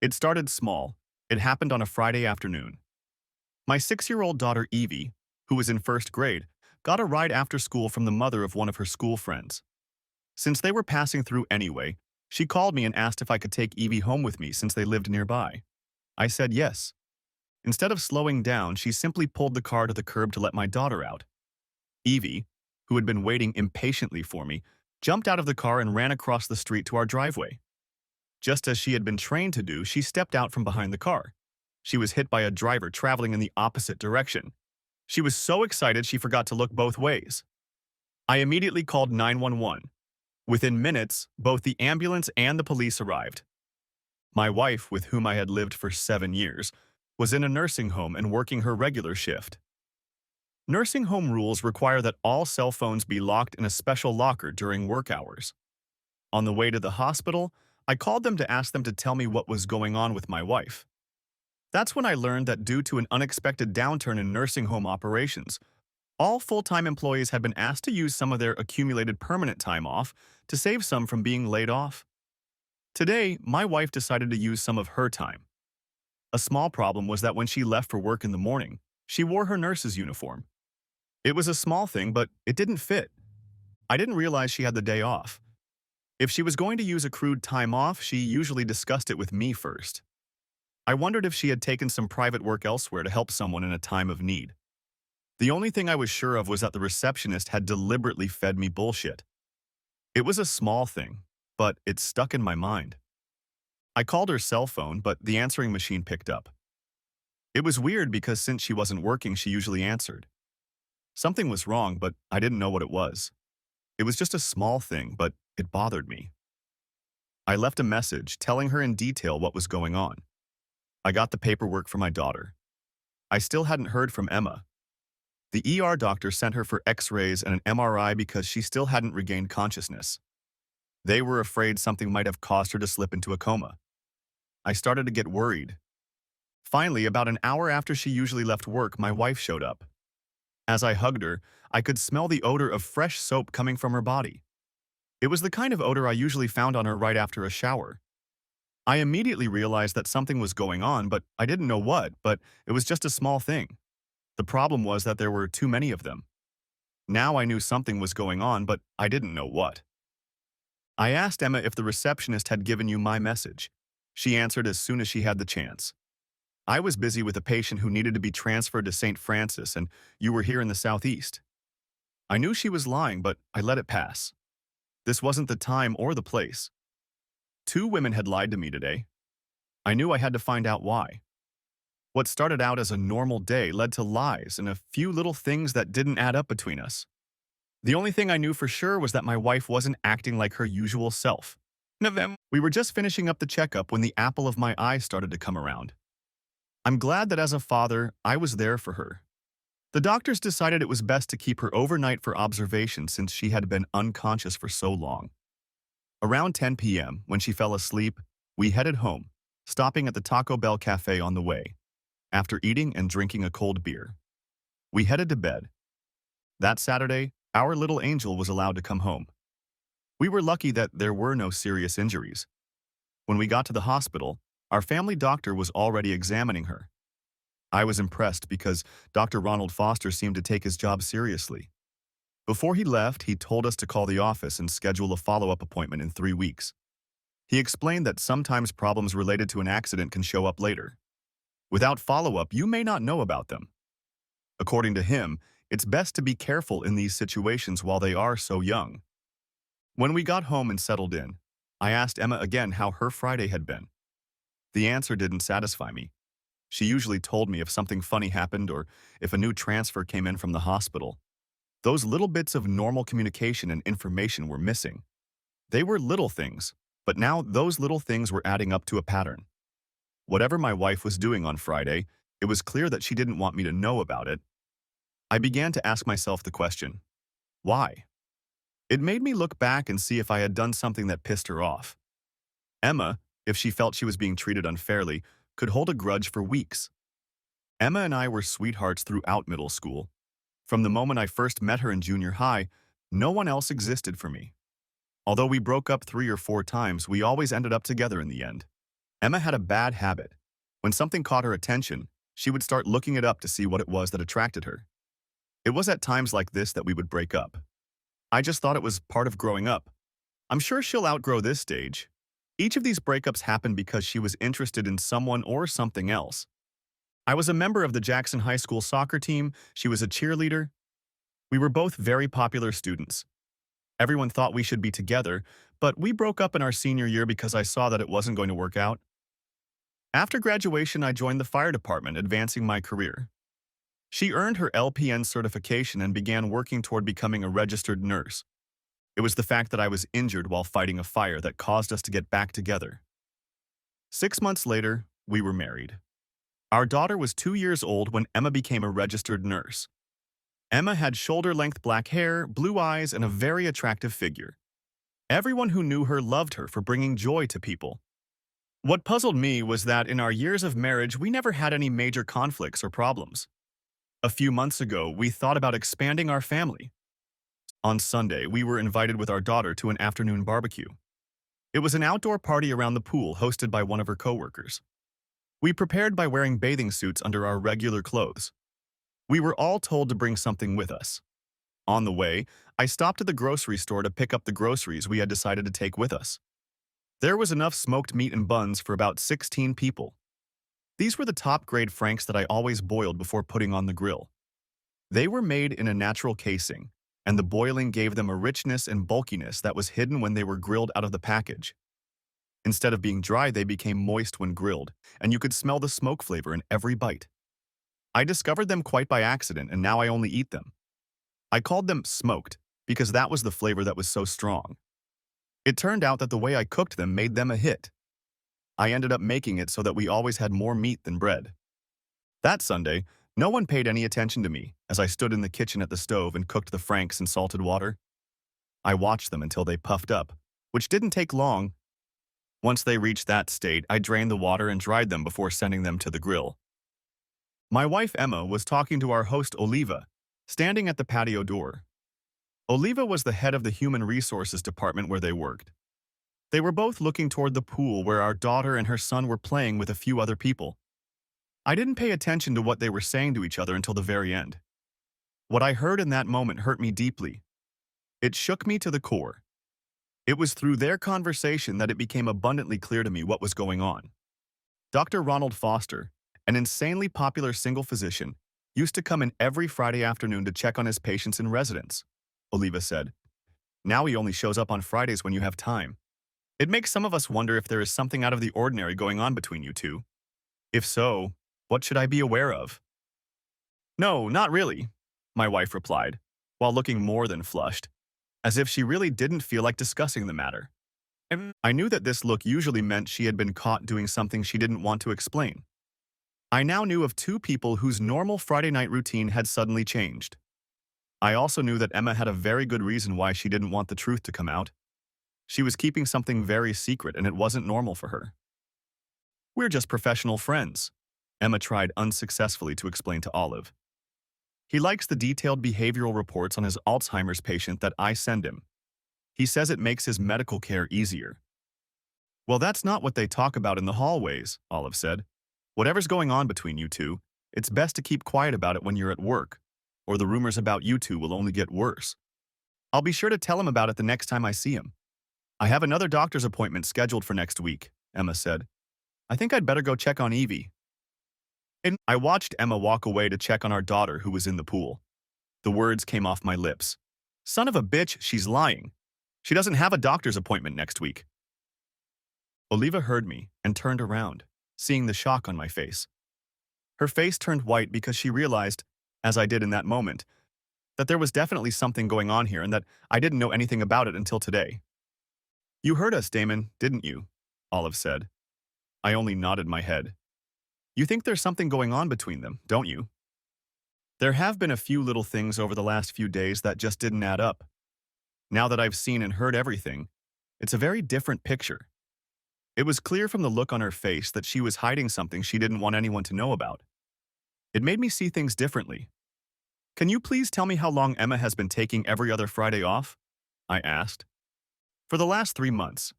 It started small. It happened on a Friday afternoon. My 6-year-old daughter Evie, who was in first grade, got a ride after school from the mother of one of her school friends. Since they were passing through anyway, she called me and asked if I could take Evie home with me since they lived nearby. I said yes. Instead of slowing down, she simply pulled the car to the curb to let my daughter out. Evie, who had been waiting impatiently for me, jumped out of the car and ran across the street to our driveway. Just as she had been trained to do, she stepped out from behind the car. She was hit by a driver traveling in the opposite direction. She was so excited she forgot to look both ways. I immediately called 911. Within minutes, both the ambulance and the police arrived. My wife, with whom I had lived for 7 years, was in a nursing home and working her regular shift. Nursing home rules require that all cell phones be locked in a special locker during work hours. On the way to the hospital, I called them to ask them to tell me what was going on with my wife. That's when I learned that due to an unexpected downturn in nursing home operations, all full-time employees had been asked to use some of their accumulated permanent time off to save some from being laid off. Today, my wife decided to use some of her time. A small problem was that when she left for work in the morning, she wore her nurse's uniform. It was a small thing, but it didn't fit. I didn't realize she had the day off. If she was going to use accrued time off, she usually discussed it with me first. I wondered if she had taken some private work elsewhere to help someone in a time of need. The only thing I was sure of was that the receptionist had deliberately fed me bullshit. It was a small thing, but it stuck in my mind. I called her cell phone, but the answering machine picked up. It was weird because since she wasn't working, she usually answered. Something was wrong, but I didn't know what it was. It was just a small thing, but it bothered me. I left a message telling her in detail what was going on. I got the paperwork for my daughter. I still hadn't heard from Emma. The ER doctor sent her for X-rays and an MRI because she still hadn't regained consciousness. They were afraid something might have caused her to slip into a coma. I started to get worried. Finally, about an hour after she usually left work, my wife showed up. As I hugged her, I could smell the odor of fresh soap coming from her body. It was the kind of odor I usually found on her right after a shower. I immediately realized that something was going on, but I didn't know what, but it was just a small thing. The problem was that there were too many of them. Now I knew something was going on, but I didn't know what. I asked Emma if the receptionist had given you my message. She answered as soon as she had the chance. I was busy with a patient who needed to be transferred to St. Francis, and you were here in the southeast. I knew she was lying, but I let it pass. This wasn't the time or the place. 2 women had lied to me today. I knew I had to find out why. What started out as a normal day led to lies and a few little things that didn't add up between us. The only thing I knew for sure was that my wife wasn't acting like her usual self. We were just finishing up the checkup when the apple of my eye started to come around. I'm glad that as a father, I was there for her. The doctors decided it was best to keep her overnight for observation since she had been unconscious for so long. Around 10 p.m., when she fell asleep, we headed home, stopping at the Taco Bell cafe on the way. After eating and drinking a cold beer, we headed to bed. That Saturday, our little angel was allowed to come home. We were lucky that there were no serious injuries. When we got to the hospital, our family doctor was already examining her. I was impressed because Dr. Ronald Foster seemed to take his job seriously. Before he left, he told us to call the office and schedule a follow-up appointment in 3 weeks. He explained that sometimes problems related to an accident can show up later. Without follow-up, you may not know about them. According to him, it's best to be careful in these situations while they are so young. When we got home and settled in, I asked Emma again how her Friday had been. The answer didn't satisfy me. She usually told me if something funny happened or if a new transfer came in from the hospital. Those little bits of normal communication and information were missing. They were little things, but now those little things were adding up to a pattern. Whatever my wife was doing on Friday, it was clear that she didn't want me to know about it. I began to ask myself the question, why? It made me look back and see if I had done something that pissed her off. Emma, if she felt she was being treated unfairly, could hold a grudge for weeks. Emma and I were sweethearts throughout middle school. From the moment I first met her in junior high, no one else existed for me. Although we broke up 3 or 4 times, we always ended up together in the end. Emma had a bad habit. When something caught her attention, she would start looking it up to see what it was that attracted her. It was at times like this that we would break up. I just thought it was part of growing up. I'm sure she'll outgrow this stage. Each of these breakups happened because she was interested in someone or something else. I was a member of the Jackson High School soccer team. She was a cheerleader. We were both very popular students. Everyone thought we should be together, but we broke up in our senior year because I saw that it wasn't going to work out. After graduation, I joined the fire department, advancing my career. She earned her LPN certification and began working toward becoming a registered nurse. It was the fact that I was injured while fighting a fire that caused us to get back together. 6 months later, we were married. Our daughter was 2 years old when Emma became a registered nurse. Emma had shoulder-length black hair, blue eyes, and a very attractive figure. Everyone who knew her loved her for bringing joy to people. What puzzled me was that in our years of marriage, we never had any major conflicts or problems. A few months ago, we thought about expanding our family. On Sunday, we were invited with our daughter to an afternoon barbecue. It was an outdoor party around the pool hosted by one of her coworkers. We prepared by wearing bathing suits under our regular clothes. We were all told to bring something with us. On the way, I stopped at the grocery store to pick up the groceries we had decided to take with us. There was enough smoked meat and buns for about 16 people. These were the top-grade franks that I always boiled before putting on the grill. They were made in a natural casing, and the boiling gave them a richness and bulkiness that was hidden when they were grilled out of the package. Instead of being dry, they became moist when grilled, and you could smell the smoke flavor in every bite. I discovered them quite by accident, and now I only eat them. I called them smoked because that was the flavor that was so strong. It turned out that the way I cooked them made them a hit. I ended up making it so that we always had more meat than bread. That Sunday, no one paid any attention to me as I stood in the kitchen at the stove and cooked the franks in salted water. I watched them until they puffed up, which didn't take long. Once they reached that state, I drained the water and dried them before sending them to the grill. My wife Emma was talking to our host Oliva, standing at the patio door. Oliva was the head of the human resources department where they worked. They were both looking toward the pool where our daughter and her son were playing with a few other people. I didn't pay attention to what they were saying to each other until the very end. What I heard in that moment hurt me deeply. It shook me to the core. It was through their conversation that it became abundantly clear to me what was going on. Dr. Ronald Foster, an insanely popular single physician, used to come in every Friday afternoon to check on his patients and residents, Oliva said. Now he only shows up on Fridays when you have time. It makes some of us wonder if there is something out of the ordinary going on between you two. If so, what should I be aware of? No, not really, my wife replied, while looking more than flushed, as if she really didn't feel like discussing the matter. I knew that this look usually meant she had been caught doing something she didn't want to explain. I now knew of two people whose normal Friday night routine had suddenly changed. I also knew that Emma had a very good reason why she didn't want the truth to come out. She was keeping something very secret, and it wasn't normal for her. We're just professional friends, Emma tried unsuccessfully to explain to Olive. He likes the detailed behavioral reports on his Alzheimer's patient that I send him. He says it makes his medical care easier. Well, that's not what they talk about in the hallways, Olive said. Whatever's going on between you two, it's best to keep quiet about it when you're at work, or the rumors about you two will only get worse. I'll be sure to tell him about it the next time I see him. I have another doctor's appointment scheduled for next week, Emma said. I think I'd better go check on Evie. And I watched Emma walk away to check on our daughter who was in the pool. The words came off my lips. Son of a bitch, she's lying. She doesn't have a doctor's appointment next week. Oliva heard me and turned around, seeing the shock on my face. Her face turned white because she realized, as I did in that moment, that there was definitely something going on here and that I didn't know anything about it until today. You heard us, Damon, didn't you? Olive said. I only nodded my head. You think there's something going on between them, don't you? There have been a few little things over the last few days that just didn't add up. Now that I've seen and heard everything, it's a very different picture. It was clear from the look on her face that she was hiding something she didn't want anyone to know about. It made me see things differently. Can you please tell me how long Emma has been taking every other Friday off? I asked. For the last 3 months.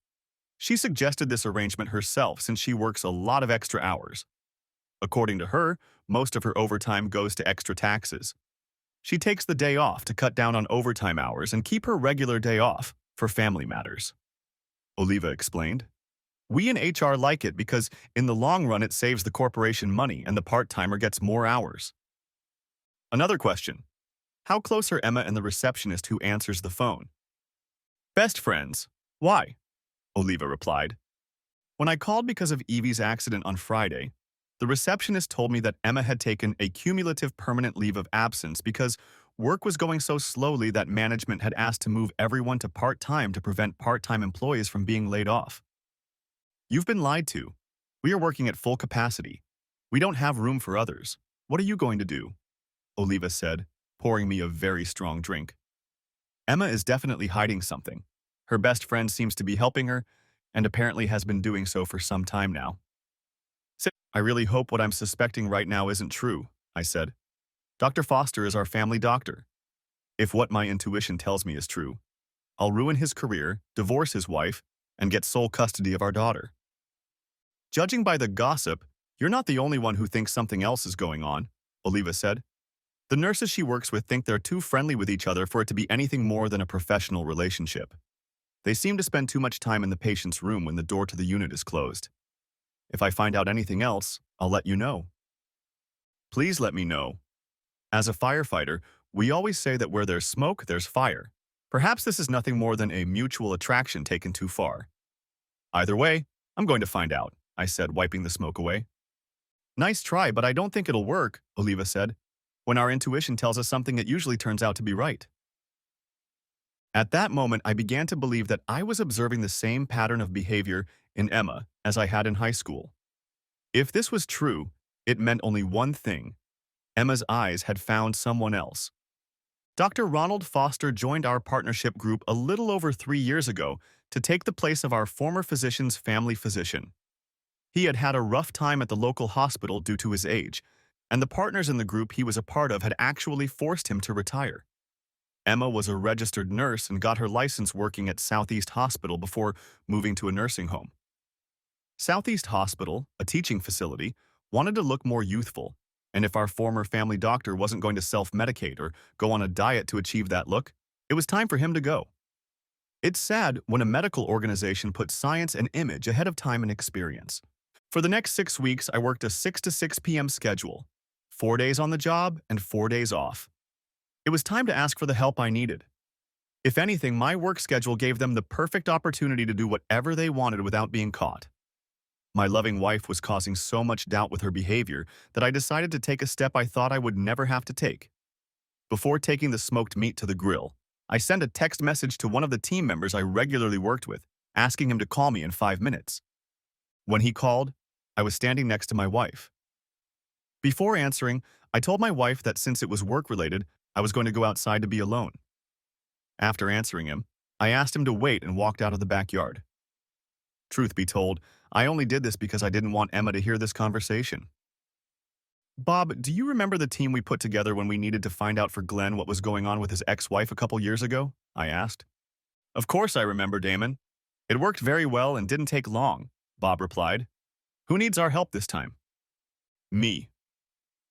She suggested this arrangement herself since she works a lot of extra hours. According to her, most of her overtime goes to extra taxes. She takes the day off to cut down on overtime hours and keep her regular day off for family matters. Oliva explained. We in HR like it because in the long run it saves the corporation money and the part-timer gets more hours. Another question. How close are Emma and the receptionist who answers the phone? Best friends. Why? Oliva replied. When I called because of Evie's accident on Friday, the receptionist told me that Emma had taken a cumulative permanent leave of absence because work was going so slowly that management had asked to move everyone to part-time to prevent part-time employees from being laid off. You've been lied to. We are working at full capacity. We don't have room for others. What are you going to do? Oliva said, pouring me a very strong drink. Emma is definitely hiding something. Her best friend seems to be helping her, and apparently has been doing so for some time now. I really hope what I'm suspecting right now isn't true, I said. Dr. Foster is our family doctor. If what my intuition tells me is true, I'll ruin his career, divorce his wife, and get sole custody of our daughter. Judging by the gossip, you're not the only one who thinks something else is going on, Oliva said. The nurses she works with think they're too friendly with each other for it to be anything more than a professional relationship. They seem to spend too much time in the patient's room when the door to the unit is closed. If I find out anything else, I'll let you know. Please let me know. As a firefighter, we always say that where there's smoke, there's fire. Perhaps this is nothing more than a mutual attraction taken too far. Either way, I'm going to find out, I said, wiping the smoke away. Nice try, but I don't think it'll work, Oliva said. When our intuition tells us something, it usually turns out to be right. At that moment, I began to believe that I was observing the same pattern of behavior in Emma as I had in high school. If this was true, it meant only one thing. Emma's eyes had found someone else. Dr. Ronald Foster joined our partnership group a little over 3 years ago to take the place of our former physician's family physician. He had had a rough time at the local hospital due to his age, and the partners in the group he was a part of had actually forced him to retire. Emma was a registered nurse and got her license working at Southeast Hospital before moving to a nursing home. Southeast Hospital, a teaching facility, wanted to look more youthful, and if our former family doctor wasn't going to self-medicate or go on a diet to achieve that look, it was time for him to go. It's sad when a medical organization puts science and image ahead of time and experience. For the next 6 weeks, I worked a 6 to 6 p.m. schedule, 4 days on the job and 4 days off. It was time to ask for the help I needed. If anything, my work schedule gave them the perfect opportunity to do whatever they wanted without being caught. My loving wife was causing so much doubt with her behavior that I decided to take a step I thought I would never have to take. Before taking the smoked meat to the grill, I sent a text message to one of the team members I regularly worked with, asking him to call me in 5 minutes. When he called, I was standing next to my wife. Before answering, I told my wife that since it was work-related, I was going to go outside to be alone. After answering him, I asked him to wait and walked out of the backyard. Truth be told, I only did this because I didn't want Emma to hear this conversation. Bob, do you remember the team we put together when we needed to find out for Glenn what was going on with his ex-wife a couple years ago? I asked. Of course I remember, Damon. It worked very well and didn't take long, Bob replied. Who needs our help this time? Me.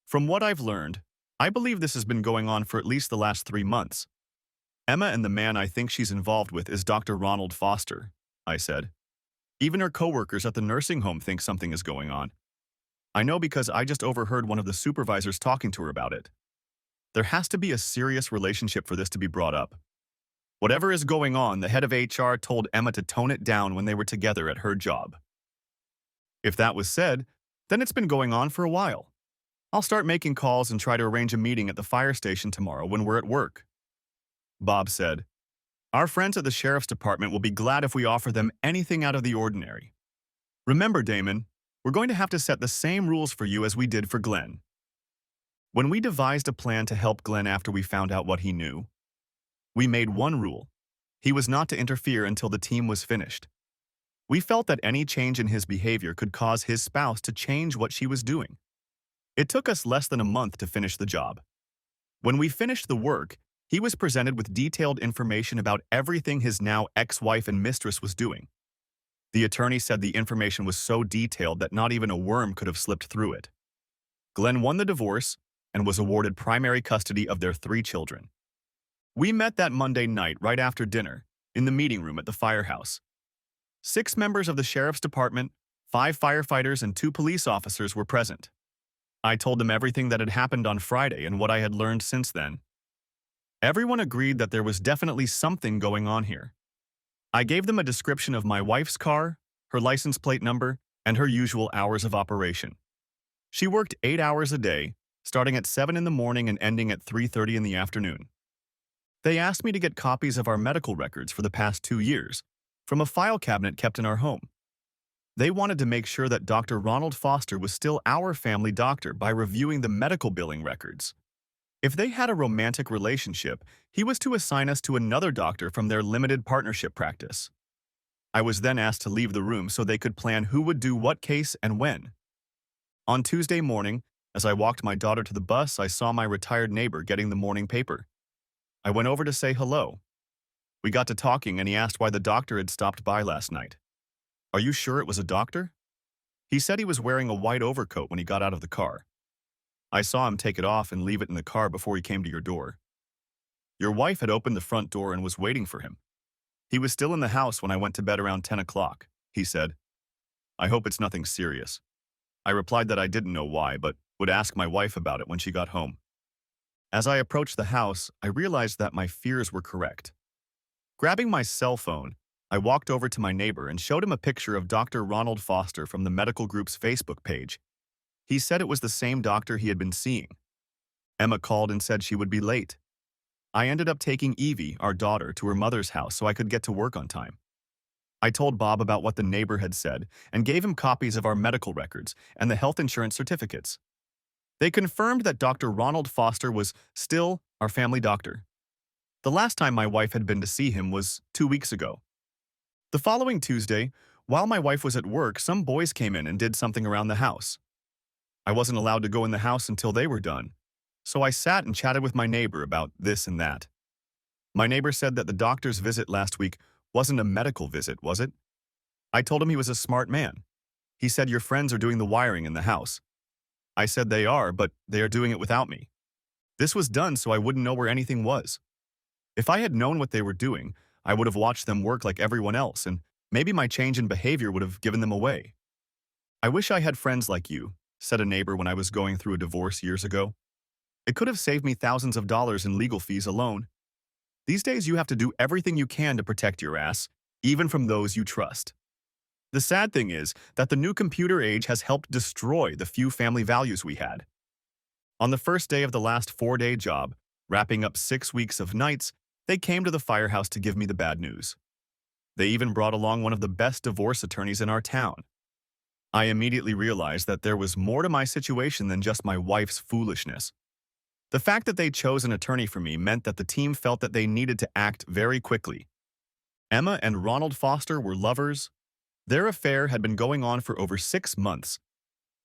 From what I've learned, I believe this has been going on for at least the last 3 months. Emma and the man I think she's involved with is Dr. Ronald Foster, I said. Even her coworkers at the nursing home think something is going on. I know because I just overheard one of the supervisors talking to her about it. There has to be a serious relationship for this to be brought up. Whatever is going on, the head of HR told Emma to tone it down when they were together at her job. If that was said, then it's been going on for a while. I'll start making calls and try to arrange a meeting at the fire station tomorrow when we're at work. Bob said, Our friends at the sheriff's department will be glad if we offer them anything out of the ordinary. Remember, Damon, we're going to have to set the same rules for you as we did for Glenn. When we devised a plan to help Glenn after we found out what he knew, we made one rule. He was not to interfere until the team was finished. We felt that any change in his behavior could cause his spouse to change what she was doing. It took us less than a month to finish the job. When we finished the work, he was presented with detailed information about everything his now ex-wife and mistress was doing. The attorney said the information was so detailed that not even a worm could have slipped through it. Glenn won the divorce and was awarded primary custody of their 3 children. We met that Monday night right after dinner in the meeting room at the firehouse. 6 members of the sheriff's department, 5 firefighters, and 2 police officers were present. I told them everything that had happened on Friday and what I had learned since then. Everyone agreed that there was definitely something going on here. I gave them a description of my wife's car, her license plate number, and her usual hours of operation. She worked 8 hours a day, starting at 7 in the morning and ending at 3:30 in the afternoon. They asked me to get copies of our medical records for the past 2 years from a file cabinet kept in our home. They wanted to make sure that Dr. Ronald Foster was still our family doctor by reviewing the medical billing records. If they had a romantic relationship, he was to assign us to another doctor from their limited partnership practice. I was then asked to leave the room so they could plan who would do what case and when. On Tuesday morning, as I walked my daughter to the bus, I saw my retired neighbor getting the morning paper. I went over to say hello. We got to talking and he asked why the doctor had stopped by last night. Are you sure it was a doctor? He said he was wearing a white overcoat when he got out of the car. I saw him take it off and leave it in the car before he came to your door. Your wife had opened the front door and was waiting for him. He was still in the house when I went to bed around 10 o'clock, he said. I hope it's nothing serious. I replied that I didn't know why, but would ask my wife about it when she got home. As I approached the house, I realized that my fears were correct. Grabbing my cell phone, I walked over to my neighbor and showed him a picture of Dr. Ronald Foster from the medical group's Facebook page. He said it was the same doctor he had been seeing. Emma called and said she would be late. I ended up taking Evie, our daughter, to her mother's house so I could get to work on time. I told Bob about what the neighbor had said and gave him copies of our medical records and the health insurance certificates. They confirmed that Dr. Ronald Foster was still our family doctor. The last time my wife had been to see him was 2 weeks ago. The following Tuesday, while my wife was at work, some boys came in and did something around the house. I wasn't allowed to go in the house until they were done, so I sat and chatted with my neighbor about this and that. My neighbor said that the doctor's visit last week wasn't a medical visit, was it? I told him he was a smart man. He said your friends are doing the wiring in the house. I said they are, but they are doing it without me. This was done so I wouldn't know where anything was. If I had known what they were doing, I would have watched them work like everyone else, and maybe my change in behavior would have given them away. I wish I had friends like you, said a neighbor when I was going through a divorce years ago. It could have saved me thousands of dollars in legal fees alone. These days you have to do everything you can to protect your ass, even from those you trust. The sad thing is that the new computer age has helped destroy the few family values we had. On the first day of the last 4-day job, wrapping up 6 weeks of nights, they came to the firehouse to give me the bad news. They even brought along one of the best divorce attorneys in our town. I immediately realized that there was more to my situation than just my wife's foolishness. The fact that they chose an attorney for me meant that the team felt that they needed to act very quickly. Emma and Ronald Foster were lovers. Their affair had been going on for over 6 months.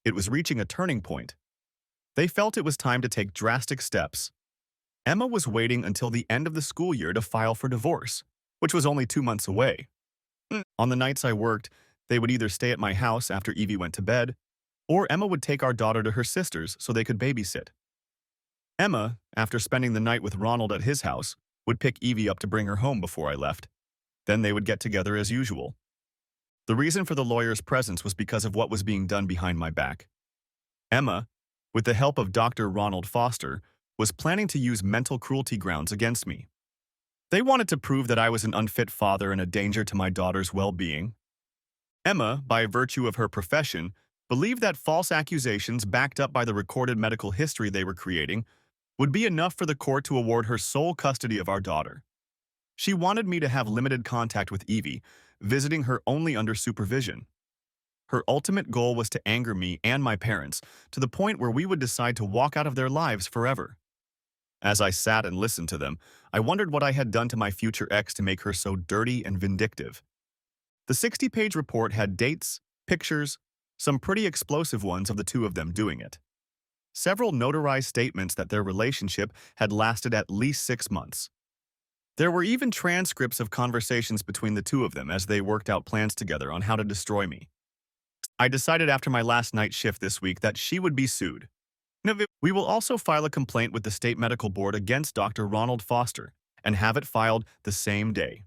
It was reaching a turning point. They felt it was time to take drastic steps. Emma was waiting until the end of the school year to file for divorce, which was only 2 months away. On the nights I worked, they would either stay at my house after Evie went to bed, or Emma would take our daughter to her sister's so they could babysit. Emma, after spending the night with Ronald at his house, would pick Evie up to bring her home before I left. Then they would get together as usual. The reason for the lawyer's presence was because of what was being done behind my back. Emma, with the help of Dr. Ronald Foster, was planning to use mental cruelty grounds against me. They wanted to prove that I was an unfit father and a danger to my daughter's well-being. Emma, by virtue of her profession, believed that false accusations backed up by the recorded medical history they were creating would be enough for the court to award her sole custody of our daughter. She wanted me to have limited contact with Evie, visiting her only under supervision. Her ultimate goal was to anger me and my parents to the point where we would decide to walk out of their lives forever. As I sat and listened to them, I wondered what I had done to my future ex to make her so dirty and vindictive. The 60-page report had dates, pictures, some pretty explosive ones of the two of them doing it. Several notarized statements that their relationship had lasted at least 6 months. There were even transcripts of conversations between the two of them as they worked out plans together on how to destroy me. I decided after my last night shift this week that she would be sued. We will also file a complaint with the State Medical Board against Dr. Ronald Foster and have it filed the same day.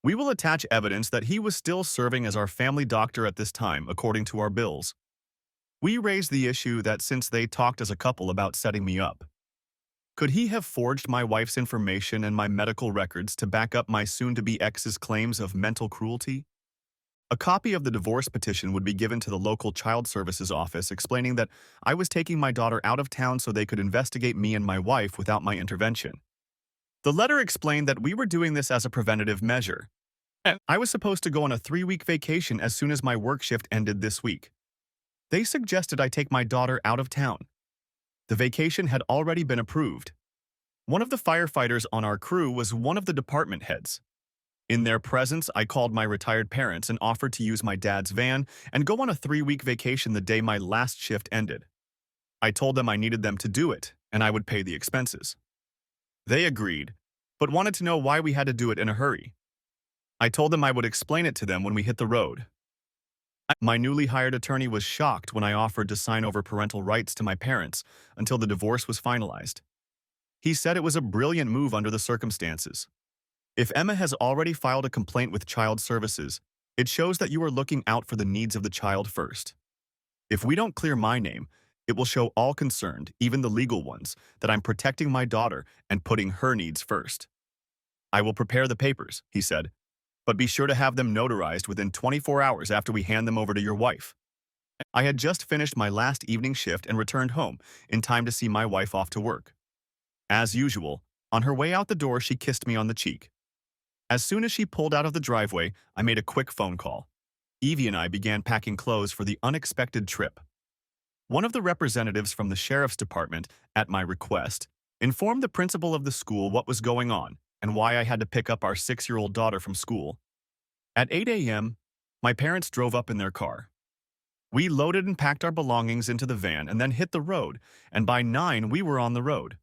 We will attach evidence that he was still serving as our family doctor at this time, according to our bills. We raised the issue that since they talked as a couple about setting me up, could he have forged my wife's information and my medical records to back up my soon-to-be ex's claims of mental cruelty? A copy of the divorce petition would be given to the local child services office explaining that I was taking my daughter out of town so they could investigate me and my wife without my intervention. The letter explained that we were doing this as a preventative measure. And I was supposed to go on a 3-week vacation as soon as my work shift ended this week. They suggested I take my daughter out of town. The vacation had already been approved. One of the firefighters on our crew was one of the department heads. In their presence, I called my retired parents and offered to use my dad's van and go on a 3-week vacation the day my last shift ended. I told them I needed them to do it, and I would pay the expenses. They agreed, but wanted to know why we had to do it in a hurry. I told them I would explain it to them when we hit the road. My newly hired attorney was shocked when I offered to sign over parental rights to my parents until the divorce was finalized. He said it was a brilliant move under the circumstances. If Emma has already filed a complaint with Child Services, it shows that you are looking out for the needs of the child first. If we don't clear my name, it will show all concerned, even the legal ones, that I'm protecting my daughter and putting her needs first. I will prepare the papers, he said, but be sure to have them notarized within 24 hours after we hand them over to your wife. I had just finished my last evening shift and returned home in time to see my wife off to work. As usual, on her way out the door, she kissed me on the cheek. As soon as she pulled out of the driveway, I made a quick phone call. Evie and I began packing clothes for the unexpected trip. One of the representatives from the sheriff's department, at my request, informed the principal of the school what was going on and why I had to pick up our 6-year-old daughter from school. At 8 a.m., my parents drove up in their car. We loaded and packed our belongings into the van and then hit the road, and by 9 we were on the road.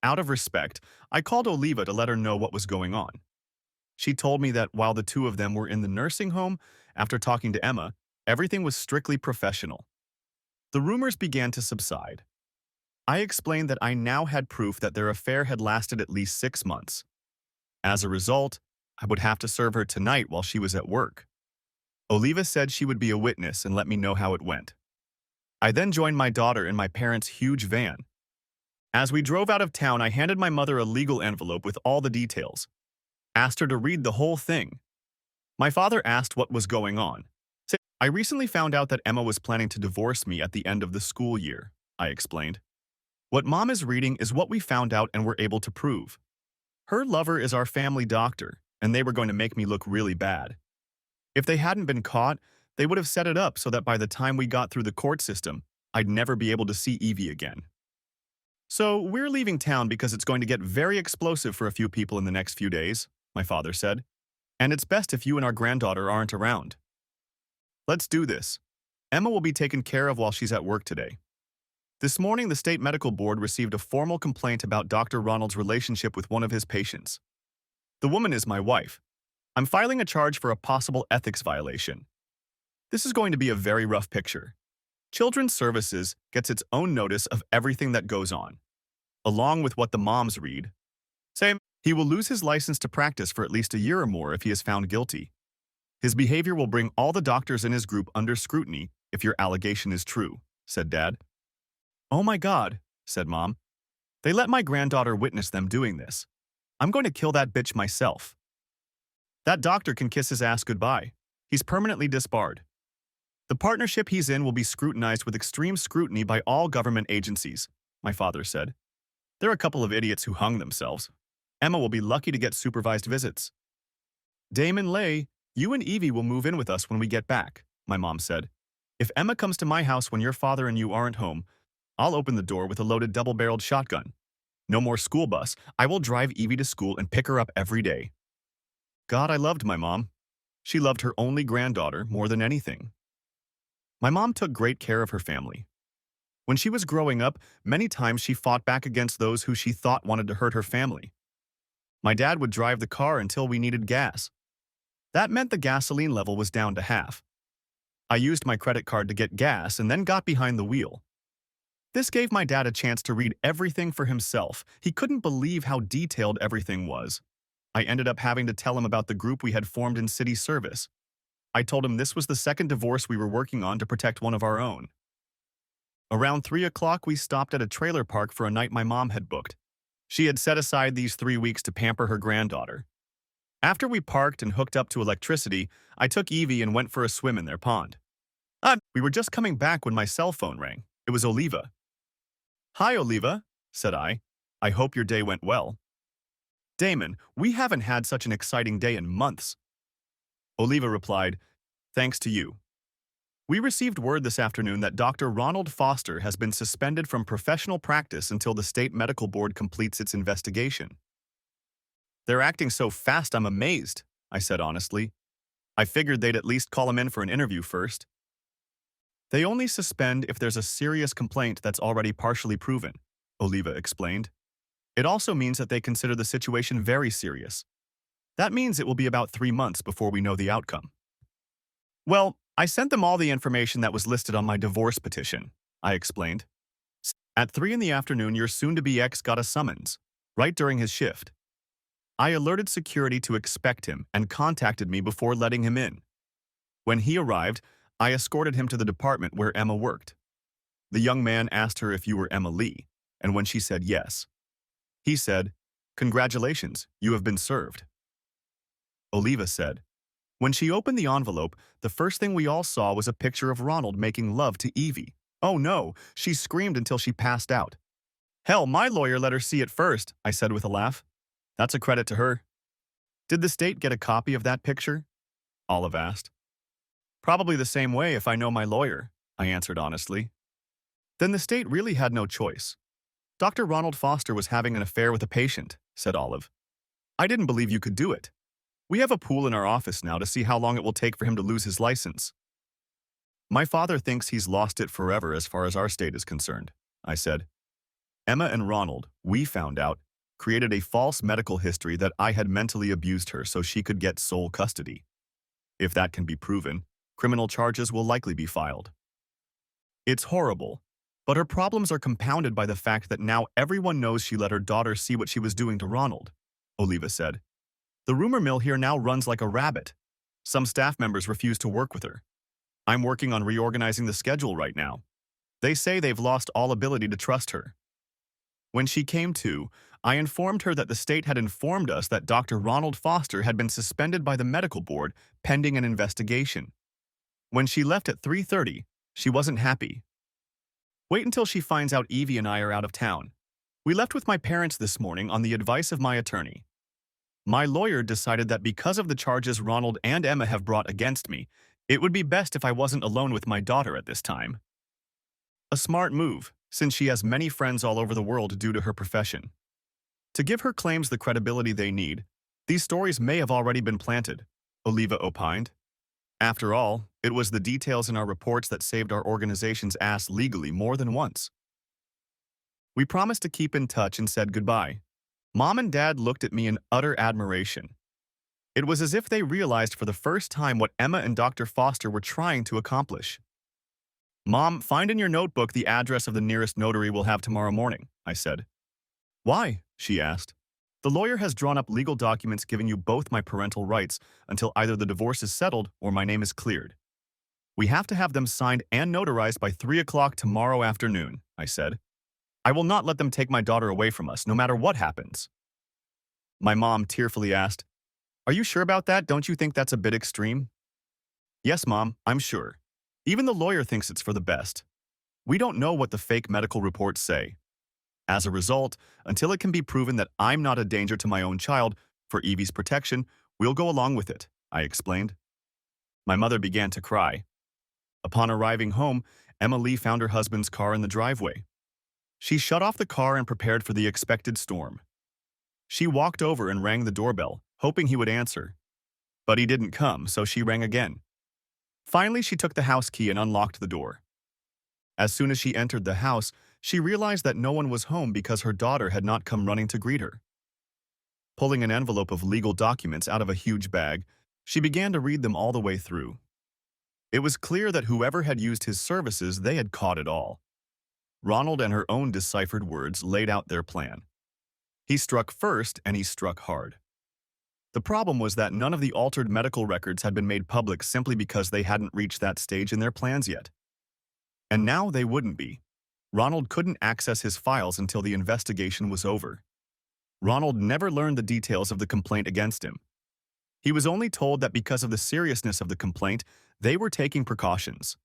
Out of respect, I called Oliva to let her know what was going on. She told me that while the two of them were in the nursing home, after talking to Emma, everything was strictly professional. The rumors began to subside. I explained that I now had proof that their affair had lasted at least 6 months. As a result, I would have to serve her tonight while she was at work. Oliva said she would be a witness and let me know how it went. I then joined my daughter in my parents' huge van. As we drove out of town, I handed my mother a legal envelope with all the details. Asked her to read the whole thing. My father asked what was going on. I recently found out that Emma was planning to divorce me at the end of the school year, I explained. What Mom is reading is what we found out and were able to prove. Her lover is our family doctor, and they were going to make me look really bad. If they hadn't been caught, they would have set it up so that by the time we got through the court system, I'd never be able to see Evie again. So we're leaving town because it's going to get very explosive for a few people in the next few days, my father said, and it's best if you and our granddaughter aren't around. Let's do this. Emma will be taken care of while she's at work today. This morning, the State Medical Board received a formal complaint about Dr. Ronald's relationship with one of his patients. The woman is my wife. I'm filing a charge for a possible ethics violation. This is going to be a very rough picture. Children's Services gets its own notice of everything that goes on, along with what the moms read. Say, he will lose his license to practice for at least a year or more if he is found guilty. His behavior will bring all the doctors in his group under scrutiny if your allegation is true, said Dad. Oh my God, said Mom. They let my granddaughter witness them doing this. I'm going to kill that bitch myself. That doctor can kiss his ass goodbye. He's permanently disbarred. The partnership he's in will be scrutinized with extreme scrutiny by all government agencies, my father said. There are a couple of idiots who hung themselves. Emma will be lucky to get supervised visits. Damon Lay, you and Evie will move in with us when we get back, my mom said. If Emma comes to my house when your father and you aren't home, I'll open the door with a loaded double-barreled shotgun. No more school bus. I will drive Evie to school and pick her up every day. God, I loved my mom. She loved her only granddaughter more than anything. My mom took great care of her family. When she was growing up, many times she fought back against those who she thought wanted to hurt her family. My dad would drive the car until we needed gas. That meant the gasoline level was down to half. I used my credit card to get gas and then got behind the wheel. This gave my dad a chance to read everything for himself. He couldn't believe how detailed everything was. I ended up having to tell him about the group we had formed in city service. I told him this was the second divorce we were working on to protect one of our own. Around 3 o'clock, we stopped at a trailer park for a night my mom had booked. She had set aside these 3 weeks to pamper her granddaughter. After we parked and hooked up to electricity, I took Evie and went for a swim in their pond. We were just coming back when my cell phone rang. It was Oliva. "Hi, Oliva," said I. "I hope your day went well." "Damon, we haven't had such an exciting day in months." Oliva replied, "Thanks to you. We received word this afternoon that Dr. Ronald Foster has been suspended from professional practice until the state medical board completes its investigation." "They're acting so fast, I'm amazed," I said honestly. "I figured they'd at least call him in for an interview first." "They only suspend if there's a serious complaint that's already partially proven," Oliva explained. "It also means that they consider the situation very serious. That means it will be about 3 months before we know the outcome." "Well, I sent them all the information that was listed on my divorce petition," I explained. "At 3 in the afternoon, your soon-to-be ex got a summons, right during his shift. I alerted security to expect him and contacted me before letting him in. When he arrived, I escorted him to the department where Emma worked. The young man asked her if you were Emma Lee, and when she said yes, he said, 'Congratulations, you have been served.'" Oliva said, "When she opened the envelope, the first thing we all saw was a picture of Ronald making love to Evie. Oh no, she screamed until she passed out. Hell, my lawyer let her see it first," I said with a laugh. "That's a credit to her." "Did the state get a copy of that picture?" Olive asked. "Probably the same way if I know my lawyer," I answered honestly. "Then the state really had no choice. Dr. Ronald Foster was having an affair with a patient," said Olive. "I didn't believe you could do it. We have a pool in our office now to see how long it will take for him to lose his license." "My father thinks he's lost it forever as far as our state is concerned," I said. "Emma and Ronald, we found out, created a false medical history that I had mentally abused her so she could get sole custody. If that can be proven, criminal charges will likely be filed. It's horrible, but her problems are compounded by the fact that now everyone knows she let her daughter see what she was doing to Ronald," Oliva said. "The rumor mill here now runs like a rabbit. Some staff members refuse to work with her. I'm working on reorganizing the schedule right now. They say they've lost all ability to trust her." When she came to, I informed her that the state had informed us that Dr. Ronald Foster had been suspended by the medical board pending an investigation. When she left at 3:30, she wasn't happy. "Wait until she finds out Evie and I are out of town. We left with my parents this morning on the advice of my attorney. My lawyer decided that because of the charges Ronald and Emma have brought against me, it would be best if I wasn't alone with my daughter at this time. A smart move, since she has many friends all over the world due to her profession. To give her claims the credibility they need, these stories may have already been planted," Oliva opined. "After all, it was the details in our reports that saved our organization's ass legally more than once." We promised to keep in touch and said goodbye. Mom and Dad looked at me in utter admiration. It was as if they realized for the first time what Emma and Dr. Foster were trying to accomplish. "Mom, find in your notebook the address of the nearest notary we'll have tomorrow morning," I said. "Why?" she asked. "The lawyer has drawn up legal documents giving you both my parental rights until either the divorce is settled or my name is cleared. We have to have them signed and notarized by 3 o'clock tomorrow afternoon," I said. "I will not let them take my daughter away from us, no matter what happens." My mom tearfully asked, "Are you sure about that? Don't you think that's a bit extreme?" "Yes, Mom, I'm sure. Even the lawyer thinks it's for the best. We don't know what the fake medical reports say. As a result, until it can be proven that I'm not a danger to my own child, for Evie's protection, we'll go along with it," I explained. My mother began to cry. Upon arriving home, Emma Lee found her husband's car in the driveway. She shut off the car and prepared for the expected storm. She walked over and rang the doorbell, hoping he would answer. But he didn't come, so she rang again. Finally, she took the house key and unlocked the door. As soon as she entered the house, she realized that no one was home because her daughter had not come running to greet her. Pulling an envelope of legal documents out of a huge bag, she began to read them all the way through. It was clear that whoever had used his services, they had caught it all. Ronald and her own deciphered words laid out their plan. He struck first, and he struck hard. The problem was that none of the altered medical records had been made public simply because they hadn't reached that stage in their plans yet. And now they wouldn't be. Ronald couldn't access his files until the investigation was over. Ronald never learned the details of the complaint against him. He was only told that because of the seriousness of the complaint, they were taking precautions.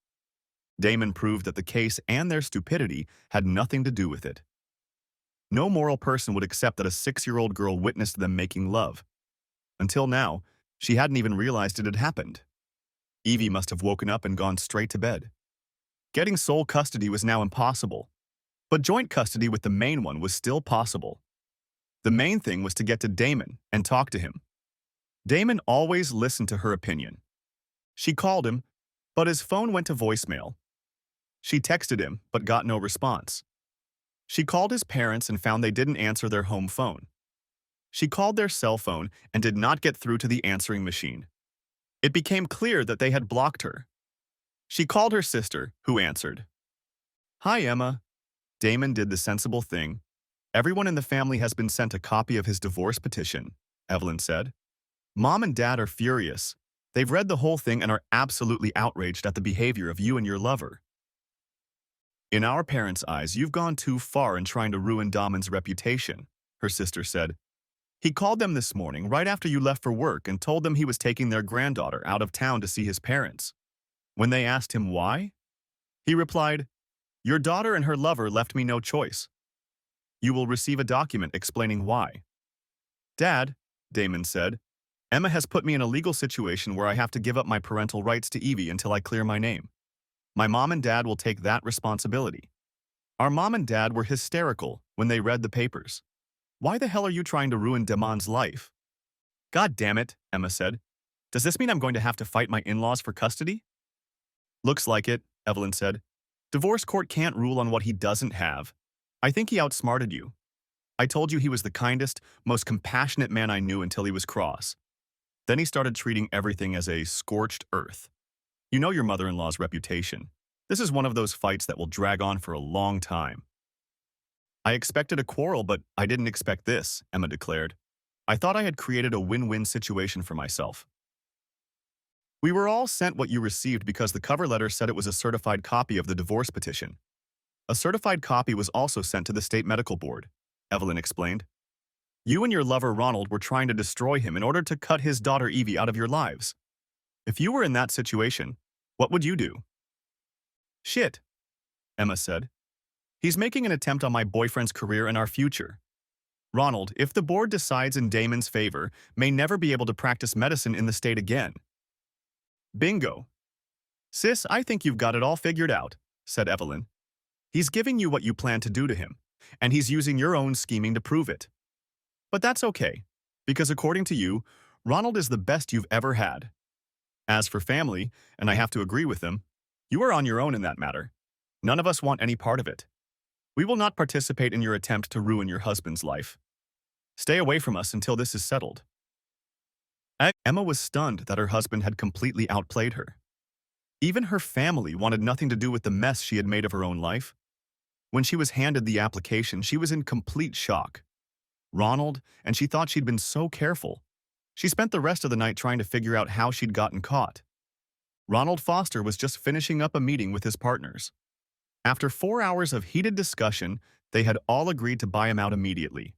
Damon proved that the case and their stupidity had nothing to do with it. No moral person would accept that a 6-year-old girl witnessed them making love. Until now, she hadn't even realized it had happened. Evie must have woken up and gone straight to bed. Getting sole custody was now impossible, but joint custody with the main one was still possible. The main thing was to get to Damon and talk to him. Damon always listened to her opinion. She called him, but his phone went to voicemail. She texted him, but got no response. She called his parents and found they didn't answer their home phone. She called their cell phone and did not get through to the answering machine. It became clear that they had blocked her. She called her sister, who answered. "Hi, Emma." Damon did the sensible thing. "Everyone in the family has been sent a copy of his divorce petition," Evelyn said. "Mom and Dad are furious. They've read the whole thing and are absolutely outraged at the behavior of you and your lover. In our parents' eyes, you've gone too far in trying to ruin Damon's reputation," her sister said. "He called them this morning right after you left for work and told them he was taking their granddaughter out of town to see his parents. When they asked him why, he replied, 'Your daughter and her lover left me no choice. You will receive a document explaining why.'" "Dad," Damon said, "Emma has put me in a legal situation where I have to give up my parental rights to Evie until I clear my name. My mom and dad will take that responsibility." Our mom and dad were hysterical when they read the papers. "Why the hell are you trying to ruin Damon's life?" "God damn it," Emma said. "Does this mean I'm going to have to fight my in-laws for custody?" "Looks like it," Evelyn said. "Divorce court can't rule on what he doesn't have. I think he outsmarted you. I told you he was the kindest, most compassionate man I knew until he was cross. Then he started treating everything as a scorched earth. You know your mother-in-law's reputation. This is one of those fights that will drag on for a long time." "I expected a quarrel, but I didn't expect this," Emma declared. "I thought I had created a win-win situation for myself." "We were all sent what you received because the cover letter said it was a certified copy of the divorce petition. A certified copy was also sent to the state medical board," Evelyn explained. "You and your lover Ronald were trying to destroy him in order to cut his daughter Evie out of your lives. If you were in that situation, what would you do?" "Shit," Emma said. "He's making an attempt on my boyfriend's career and our future. Ronald, if the board decides in Damon's favor, may never be able to practice medicine in the state again." "Bingo. Sis, I think you've got it all figured out," said Evelyn. "He's giving you what you plan to do to him, and he's using your own scheming to prove it. But that's okay, because according to you, Ronald is the best you've ever had. As for family, and I have to agree with them, you are on your own in that matter. None of us want any part of it. We will not participate in your attempt to ruin your husband's life. Stay away from us until this is settled." Emma was stunned that her husband had completely outplayed her. Even her family wanted nothing to do with the mess she had made of her own life. When she was handed the application, she was in complete shock. Ronald, and she thought she'd been so careful. She spent the rest of the night trying to figure out how she'd gotten caught. Ronald Foster was just finishing up a meeting with his partners. After 4 hours of heated discussion, they had all agreed to buy him out immediately.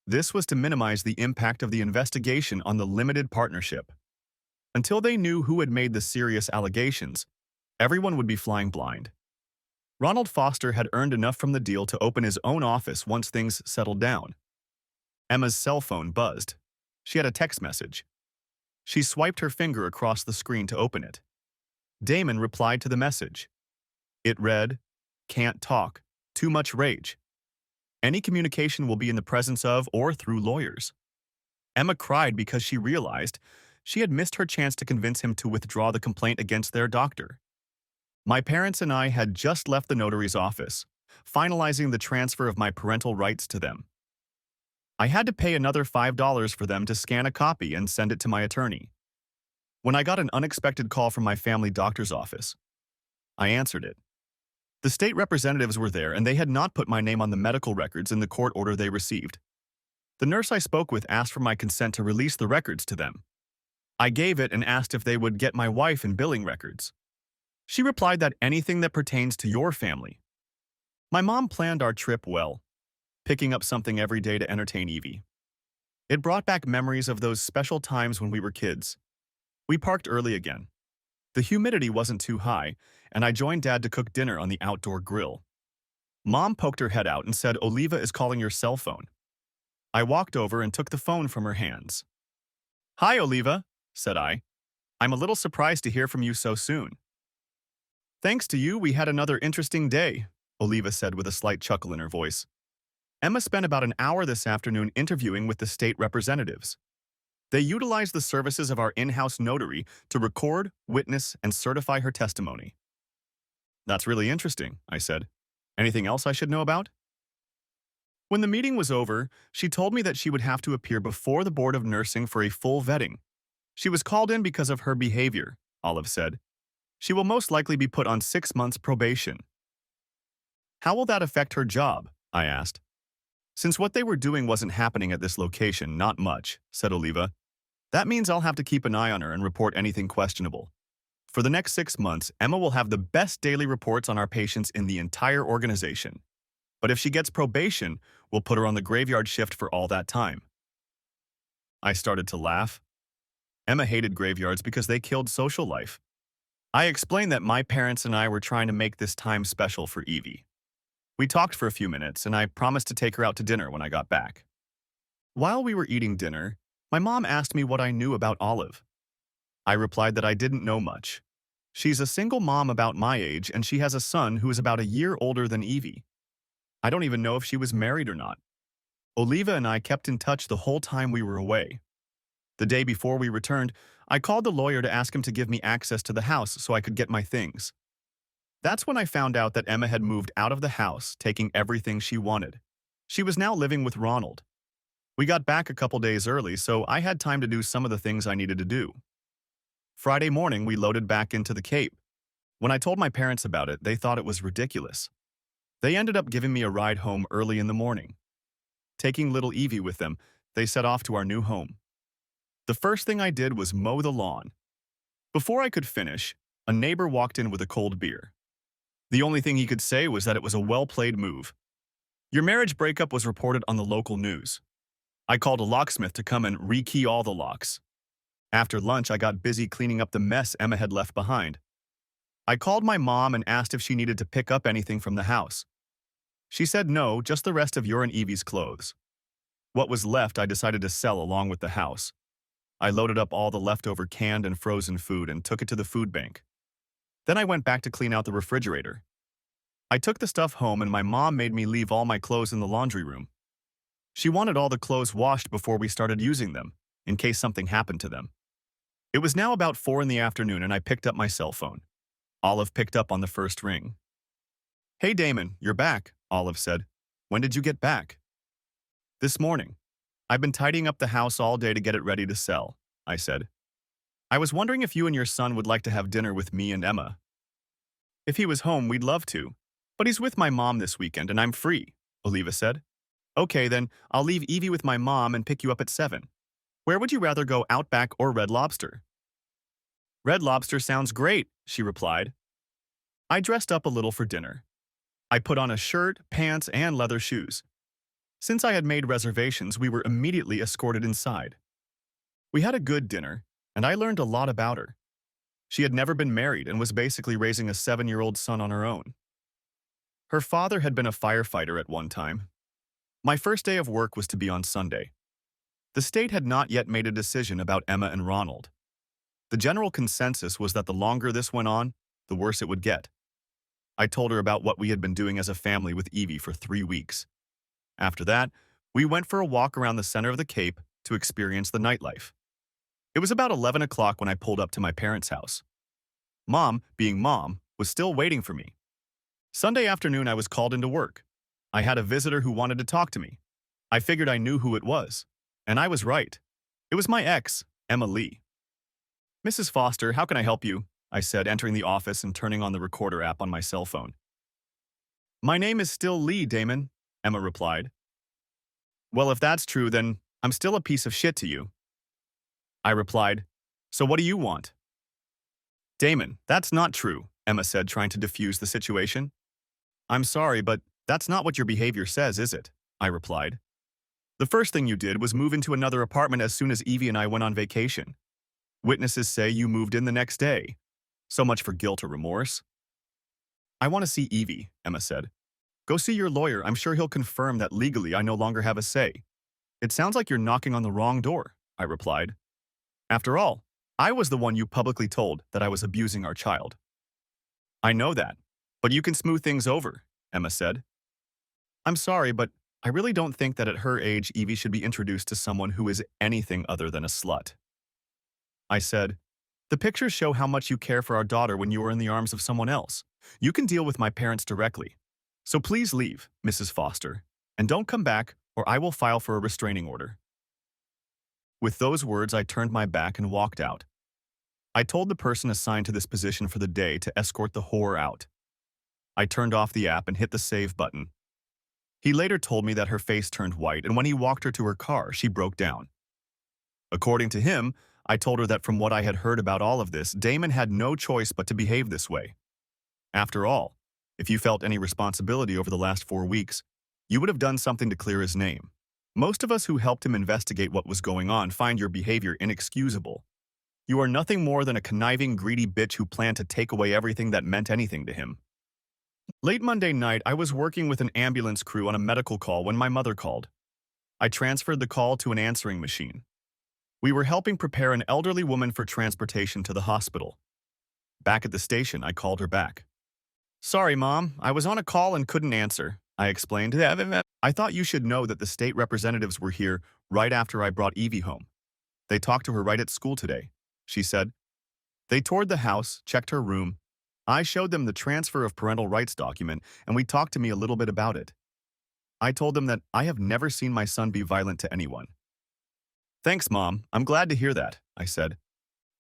This was to minimize the impact of the investigation on the limited partnership. Until they knew who had made the serious allegations, everyone would be flying blind. Ronald Foster had earned enough from the deal to open his own office once things settled down. Emma's cell phone buzzed. She had a text message. She swiped her finger across the screen to open it. Damon replied to the message. It read, "Can't talk. Too much rage. Any communication will be in the presence of or through lawyers." Emma cried because she realized she had missed her chance to convince him to withdraw the complaint against their doctor. "My parents and I had just left the notary's office, finalizing the transfer of my parental rights to them. I had to pay another $5 for them to scan a copy and send it to my attorney. When I got an unexpected call from my family doctor's office, I answered it. The state representatives were there and they had not put my name on the medical records in the court order they received. The nurse I spoke with asked for my consent to release the records to them. I gave it and asked if they would get my wife and billing records. She replied that anything that pertains to your family. My mom planned our trip well, picking up something every day to entertain Evie. It brought back memories of those special times when we were kids. We parked early again. The humidity wasn't too high, and I joined Dad to cook dinner on the outdoor grill. Mom poked her head out and said, "Oliva is calling your cell phone." I walked over and took the phone from her hands. "Hi, Oliva," said I. "I'm a little surprised to hear from you so soon." "Thanks to you, we had another interesting day," Oliva said with a slight chuckle in her voice. "Emma spent about an hour this afternoon interviewing with the state representatives. They utilized the services of our in-house notary to record, witness, and certify her testimony." "That's really interesting," I said. "Anything else I should know about?" When the meeting was over, she told me that she would have to appear before the Board of Nursing for a full vetting. She was called in because of her behavior, Olive said. She will most likely be put on 6 months probation. "How will that affect her job?" I asked. "Since what they were doing wasn't happening at this location, not much," said Oliva. "That means I'll have to keep an eye on her and report anything questionable. For the next 6 months, Emma will have the best daily reports on our patients in the entire organization. But if she gets probation, we'll put her on the graveyard shift for all that time." I started to laugh. Emma hated graveyards because they killed social life. I explained that my parents and I were trying to make this time special for Evie. We talked for a few minutes, and I promised to take her out to dinner when I got back. While we were eating dinner, my mom asked me what I knew about Olive. I replied that I didn't know much. She's a single mom about my age, and she has a son who is about a year older than Evie. I don't even know if she was married or not. Oliva and I kept in touch the whole time we were away. The day before we returned, I called the lawyer to ask him to give me access to the house so I could get my things. That's when I found out that Emma had moved out of the house, taking everything she wanted. She was now living with Ronald. We got back a couple days early, so I had time to do some of the things I needed to do. Friday morning, we loaded back into the Cape. When I told my parents about it, they thought it was ridiculous. They ended up giving me a ride home early in the morning. Taking little Evie with them, they set off to our new home. The first thing I did was mow the lawn. Before I could finish, a neighbor walked in with a cold beer. The only thing he could say was that it was a well-played move. "Your marriage breakup was reported on the local news." I called a locksmith to come and rekey all the locks. After lunch, I got busy cleaning up the mess Emma had left behind. I called my mom and asked if she needed to pick up anything from the house. She said no, just the rest of your and Evie's clothes. What was left I decided to sell along with the house. I loaded up all the leftover canned and frozen food and took it to the food bank. Then I went back to clean out the refrigerator. I took the stuff home and my mom made me leave all my clothes in the laundry room. She wanted all the clothes washed before we started using them, in case something happened to them. It was now about 4 in the afternoon and I picked up my cell phone. Olive picked up on the first ring. "Hey Damon, you're back," Olive said. "When did you get back?" "This morning. I've been tidying up the house all day to get it ready to sell," I said. "I was wondering if you and your son would like to have dinner with me and Emma." "If he was home, we'd love to. But he's with my mom this weekend and I'm free," Oliva said. "Okay, then I'll leave Evie with my mom and pick you up at 7. Where would you rather go, Outback or Red Lobster?" "Red Lobster sounds great," she replied. I dressed up a little for dinner. I put on a shirt, pants, and leather shoes. Since I had made reservations, we were immediately escorted inside. We had a good dinner, and I learned a lot about her. She had never been married and was basically raising a 7-year-old son on her own. Her father had been a firefighter at one time. My first day of work was to be on Sunday. The state had not yet made a decision about Emma and Ronald. The general consensus was that the longer this went on, the worse it would get. I told her about what we had been doing as a family with Evie for 3 weeks. After that, we went for a walk around the center of the Cape to experience the nightlife. It was about 11 o'clock when I pulled up to my parents' house. Mom, being mom, was still waiting for me. Sunday afternoon, I was called into work. I had a visitor who wanted to talk to me. I figured I knew who it was. And I was right. It was my ex, Emma Lee. Mrs. Foster, how can I help you? I said, entering the office and turning on the recorder app on my cell phone. My name is still Lee, Damon, Emma replied. Well, if that's true, then I'm still a piece of shit to you. I replied, so what do you want? Damon, that's not true, Emma said, trying to defuse the situation. I'm sorry, but that's not what your behavior says, is it? I replied. The first thing you did was move into another apartment as soon as Evie and I went on vacation. Witnesses say you moved in the next day. So much for guilt or remorse. I want to see Evie, Emma said. Go see your lawyer. I'm sure he'll confirm that legally I no longer have a say. It sounds like you're knocking on the wrong door, I replied. After all, I was the one you publicly told that I was abusing our child. I know that, but you can smooth things over, Emma said. I'm sorry, but I really don't think that at her age Evie should be introduced to someone who is anything other than a slut. I said, the pictures show how much you care for our daughter when you are in the arms of someone else. You can deal with my parents directly. So please leave, Mrs. Foster, and don't come back or I will file for a restraining order. With those words, I turned my back and walked out. I told the person assigned to this position for the day to escort the whore out. I turned off the app and hit the save button. He later told me that her face turned white, and when he walked her to her car, she broke down. According to him, I told her that from what I had heard about all of this, Damon had no choice but to behave this way. After all, if you felt any responsibility over the last 4 weeks, you would have done something to clear his name. Most of us who helped him investigate what was going on find your behavior inexcusable. You are nothing more than a conniving, greedy bitch who planned to take away everything that meant anything to him. Late Monday night, I was working with an ambulance crew on a medical call when my mother called. I transferred the call to an answering machine. We were helping prepare an elderly woman for transportation to the hospital. Back at the station, I called her back. Sorry, Mom, I was on a call and couldn't answer, I explained. I thought you should know that the state representatives were here right after I brought Evie home. They talked to her right at school today, she said. They toured the house, checked her room. I showed them the transfer of parental rights document, and we talked to me a little bit about it. I told them that I have never seen my son be violent to anyone. Thanks, Mom. I'm glad to hear that, I said.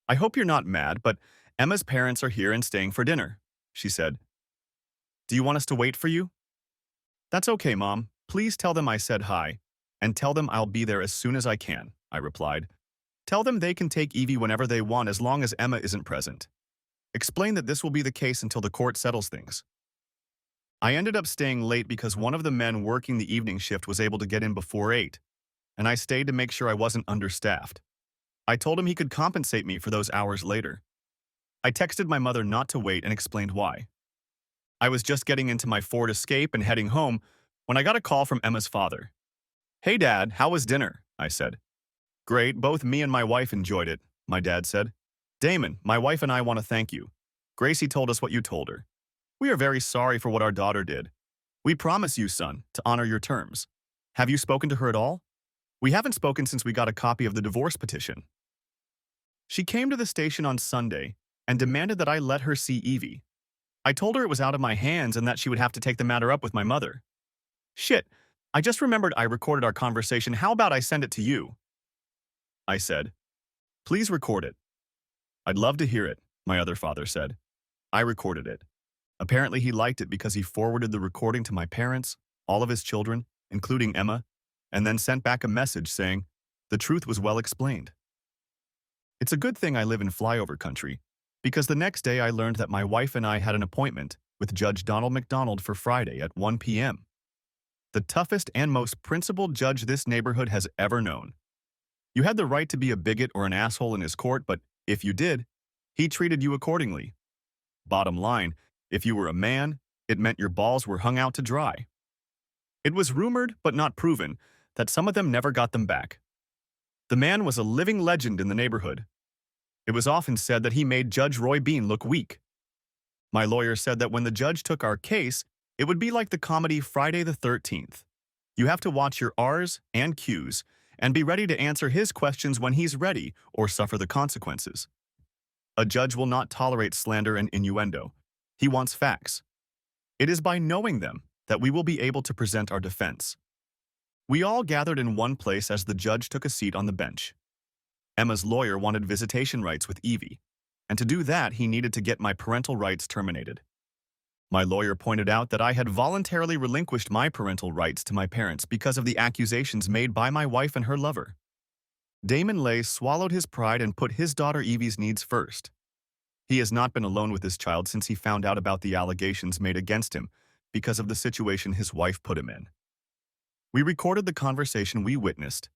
I hope you're not mad, but Emma's parents are here and staying for dinner, she said. Do you want us to wait for you? That's okay, Mom. Please tell them I said hi, and tell them I'll be there as soon as I can, I replied. Tell them they can take Evie whenever they want as long as Emma isn't present. Explain that this will be the case until the court settles things. I ended up staying late because one of the men working the evening shift was able to get in before 8, and I stayed to make sure I wasn't understaffed. I told him he could compensate me for those hours later. I texted my mother not to wait and explained why. I was just getting into my Ford Escape and heading home when I got a call from Emma's father. Hey, Dad, how was dinner? I said. Great, both me and my wife enjoyed it, my dad said. Damon, my wife and I want to thank you. Gracie told us what you told her. We are very sorry for what our daughter did. We promise you, son, to honor your terms. Have you spoken to her at all? We haven't spoken since we got a copy of the divorce petition. She came to the station on Sunday and demanded that I let her see Evie. I told her it was out of my hands and that she would have to take the matter up with my mother. Shit, I just remembered I recorded our conversation. How about I send it to you? I said. Please record it. I'd love to hear it, my other father said. I recorded it. Apparently he liked it because he forwarded the recording to my parents, all of his children, including Emma, and then sent back a message saying, the truth was well explained. It's a good thing I live in flyover country, because the next day I learned that my wife and I had an appointment with Judge Donald McDonald for Friday at 1 p.m. The toughest and most principled judge this neighborhood has ever known. You had the right to be a bigot or an asshole in his court, but if you did, he treated you accordingly. Bottom line, if you were a man, it meant your balls were hung out to dry. It was rumored, but not proven, that some of them never got them back. The man was a living legend in the neighborhood. It was often said that he made Judge Roy Bean look weak. My lawyer said that when the judge took our case, it would be like the comedy Friday the 13th. You have to watch your R's and Q's and be ready to answer his questions when he's ready or suffer the consequences. A judge will not tolerate slander and innuendo. He wants facts. It is by knowing them that we will be able to present our defense. We all gathered in one place as the judge took a seat on the bench. Emma's lawyer wanted visitation rights with Evie, and to do that, he needed to get my parental rights terminated. My lawyer pointed out that I had voluntarily relinquished my parental rights to my parents because of the accusations made by my wife and her lover. Damon Lay swallowed his pride and put his daughter Evie's needs first. He has not been alone with his child since he found out about the allegations made against him because of the situation his wife put him in. We recorded the conversation we witnessed.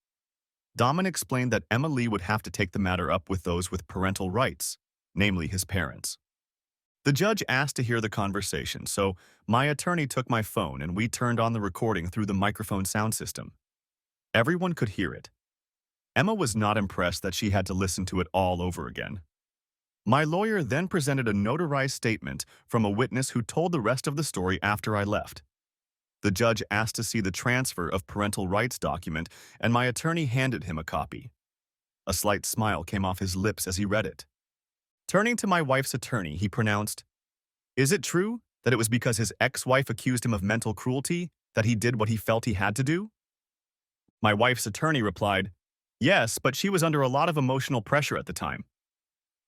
Damon explained that Emma Lee would have to take the matter up with those with parental rights, namely his parents. The judge asked to hear the conversation, so my attorney took my phone and we turned on the recording through the microphone sound system. Everyone could hear it. Emma was not impressed that she had to listen to it all over again. My lawyer then presented a notarized statement from a witness who told the rest of the story after I left. The judge asked to see the transfer of parental rights document, and my attorney handed him a copy. A slight smile came off his lips as he read it. Turning to my wife's attorney, he pronounced, "Is it true that it was because his ex-wife accused him of mental cruelty that he did what he felt he had to do?" My wife's attorney replied, "Yes, but she was under a lot of emotional pressure at the time.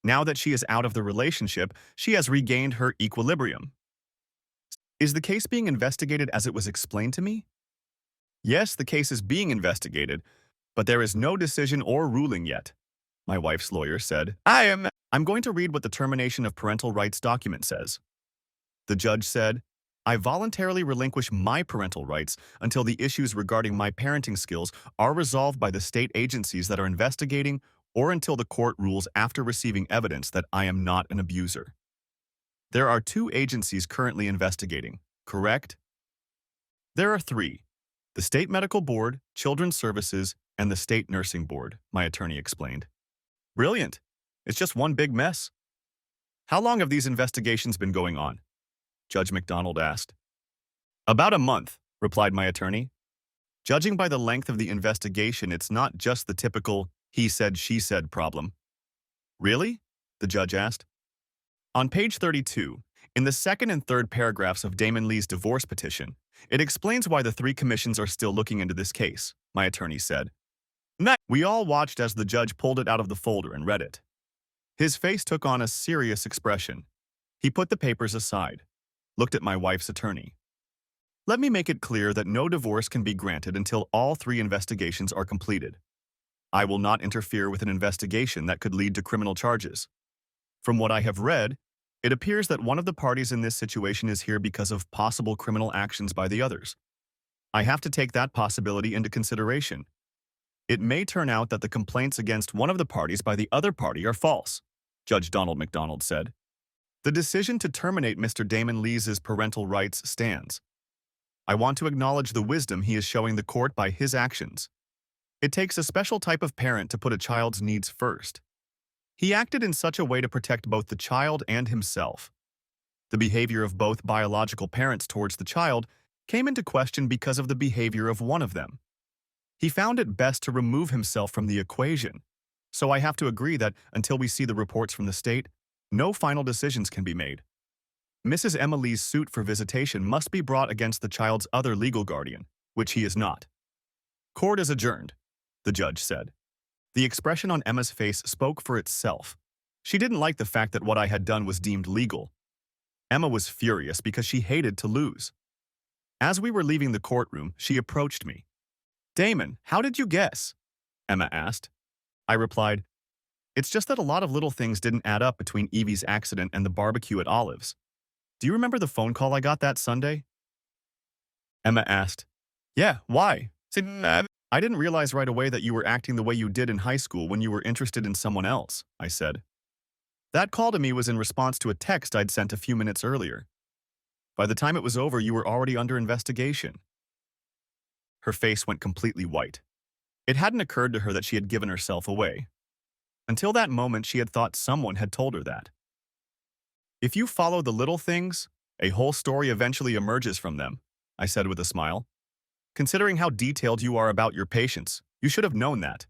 Now that she is out of the relationship, she has regained her equilibrium." "Is the case being investigated as it was explained to me?" "Yes, the case is being investigated, but there is no decision or ruling yet," my wife's lawyer said. I'm going to read what the termination of parental rights document says. The judge said, "I voluntarily relinquish my parental rights until the issues regarding my parenting skills are resolved by the state agencies that are investigating or until the court rules after receiving evidence that I am not an abuser." There are 2 agencies currently investigating, correct? There are 3. The State Medical Board, Children's Services, and the State Nursing Board, my attorney explained. Brilliant. It's just one big mess. How long have these investigations been going on? Judge McDonald asked. About a month, replied my attorney. Judging by the length of the investigation, it's not just the typical he said, she said problem. Really? The judge asked. On page 32, in the second and third paragraphs of Damon Lee's divorce petition, it explains why the 3 commissions are still looking into this case, my attorney said. We all watched as the judge pulled it out of the folder and read it. His face took on a serious expression. He put the papers aside, looked at my wife's attorney. Let me make it clear that no divorce can be granted until all 3 investigations are completed. I will not interfere with an investigation that could lead to criminal charges. From what I have read, it appears that one of the parties in this situation is here because of possible criminal actions by the others. I have to take that possibility into consideration. It may turn out that the complaints against one of the parties by the other party are false, Judge Donald McDonald said. The decision to terminate Mr. Damon Lee's parental rights stands. I want to acknowledge the wisdom he is showing the court by his actions. It takes a special type of parent to put a child's needs first. He acted in such a way to protect both the child and himself. The behavior of both biological parents towards the child came into question because of the behavior of one of them. He found it best to remove himself from the equation. So I have to agree that until we see the reports from the state, no final decisions can be made. Mrs. Emma Lee's suit for visitation must be brought against the child's other legal guardian, which he is not. Court is adjourned, the judge said. The expression on Emma's face spoke for itself. She didn't like the fact that what I had done was deemed legal. Emma was furious because she hated to lose. As we were leaving the courtroom, she approached me. "Damon, how did you guess?" Emma asked. I replied, "It's just that a lot of little things didn't add up between Evie's accident and the barbecue at Olive's. Do you remember the phone call I got that Sunday?" Emma asked, "Yeah, why?" "I didn't realize right away that you were acting the way you did in high school when you were interested in someone else," I said. "That call to me was in response to a text I'd sent a few minutes earlier. By the time it was over, you were already under investigation." Her face went completely white. It hadn't occurred to her that she had given herself away. Until that moment, she had thought someone had told her that. "If you follow the little things, a whole story eventually emerges from them," I said with a smile. "Considering how detailed you are about your patients, you should have known that."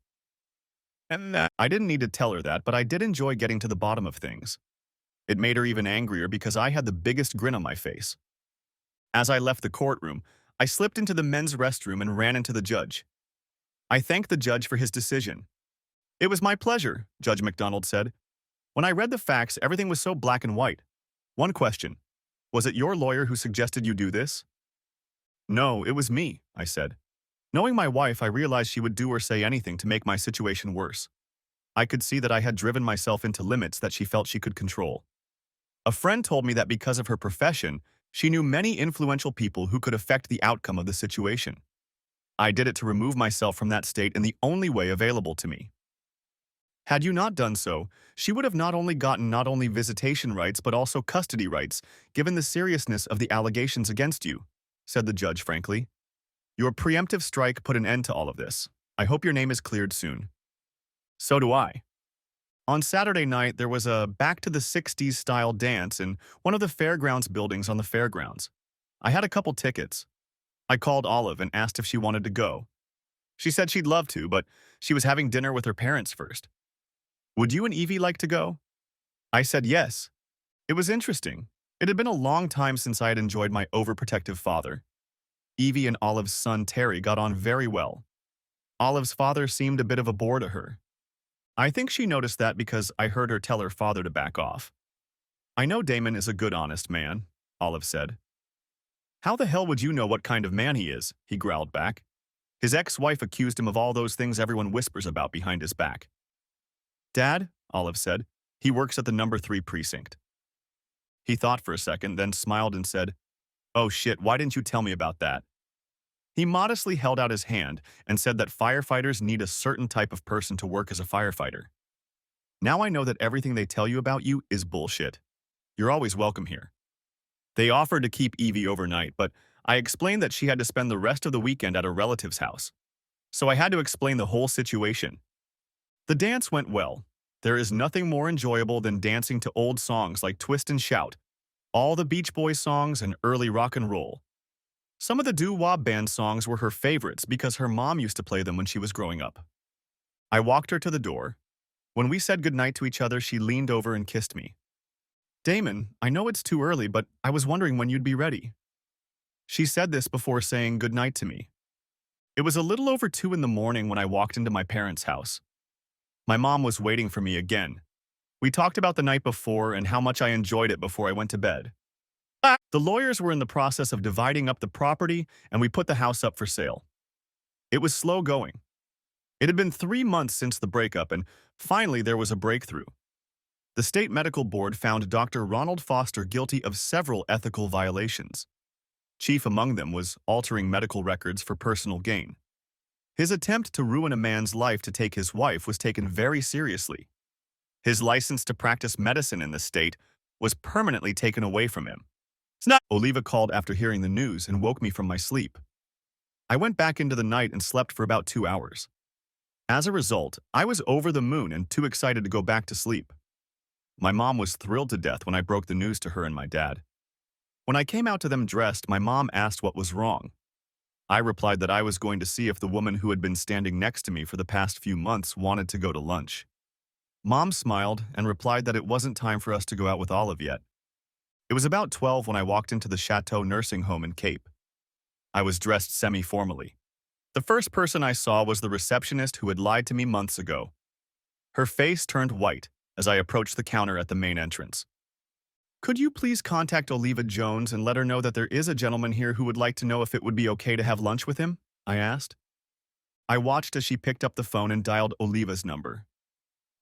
I didn't need to tell her that, but I did enjoy getting to the bottom of things. It made her even angrier because I had the biggest grin on my face. As I left the courtroom, I slipped into the men's restroom and ran into the judge. I thanked the judge for his decision. It was my pleasure, Judge McDonald said. When I read the facts, everything was so black and white. One question. Was it your lawyer who suggested you do this? No, it was me, I said. Knowing my wife, I realized she would do or say anything to make my situation worse. I could see that I had driven myself into limits that she felt she could control. A friend told me that because of her profession, she knew many influential people who could affect the outcome of the situation. I did it to remove myself from that state in the only way available to me. Had you not done so, she would have not only gotten not only visitation rights but also custody rights, given the seriousness of the allegations against you, said the judge frankly. Your preemptive strike put an end to all of this. I hope your name is cleared soon. So do I. On Saturday night, there was a back-to-the-60s style dance in one of the fairgrounds buildings on the fairgrounds. I had a couple tickets. I called Olive and asked if she wanted to go. She said she'd love to, but she was having dinner with her parents first. Would you and Evie like to go? I said yes. It was interesting. It had been a long time since I had enjoyed my overprotective father. Evie and Olive's son Terry got on very well. Olive's father seemed a bit of a bore to her. I think she noticed that because I heard her tell her father to back off. I know Damon is a good, honest man, Olive said. How the hell would you know what kind of man he is? He growled back. His ex-wife accused him of all those things everyone whispers about behind his back. Dad, Olive said, he works at the number 3 precinct. He thought for a second, then smiled and said, Oh shit, why didn't you tell me about that? He modestly held out his hand and said that firefighters need a certain type of person to work as a firefighter. Now I know that everything they tell you about you is bullshit. You're always welcome here. They offered to keep Evie overnight, but I explained that she had to spend the rest of the weekend at a relative's house. So I had to explain the whole situation. The dance went well. There is nothing more enjoyable than dancing to old songs like Twist and Shout, all the Beach Boys songs and early rock and roll. Some of the doo-wop band songs were her favorites because her mom used to play them when she was growing up. I walked her to the door. When we said goodnight to each other, she leaned over and kissed me. Damon, I know it's too early, but I was wondering when you'd be ready. She said this before saying goodnight to me. It was a little over 2 in the morning when I walked into my parents' house. My mom was waiting for me again. We talked about the night before and how much I enjoyed it before I went to bed. The lawyers were in the process of dividing up the property, and we put the house up for sale. It was slow going. It had been 3 months since the breakup, and finally there was a breakthrough. The state medical board found Dr. Ronald Foster guilty of several ethical violations. Chief among them was altering medical records for personal gain. His attempt to ruin a man's life to take his wife was taken very seriously. His license to practice medicine in the state was permanently taken away from him. Oliva called after hearing the news and woke me from my sleep. I went back into the night and slept for about 2 hours. As a result, I was over the moon and too excited to go back to sleep. My mom was thrilled to death when I broke the news to her and my dad. When I came out to them dressed, my mom asked what was wrong. I replied that I was going to see if the woman who had been standing next to me for the past few months wanted to go to lunch. Mom smiled and replied that it wasn't time for us to go out with Olive yet. It was about 12 when I walked into the Chateau nursing home in Cape. I was dressed semi-formally. The first person I saw was the receptionist who had lied to me months ago. Her face turned white as I approached the counter at the main entrance. Could you please contact Oliva Jones and let her know that there is a gentleman here who would like to know if it would be okay to have lunch with him? I asked. I watched as she picked up the phone and dialed Oliva's number.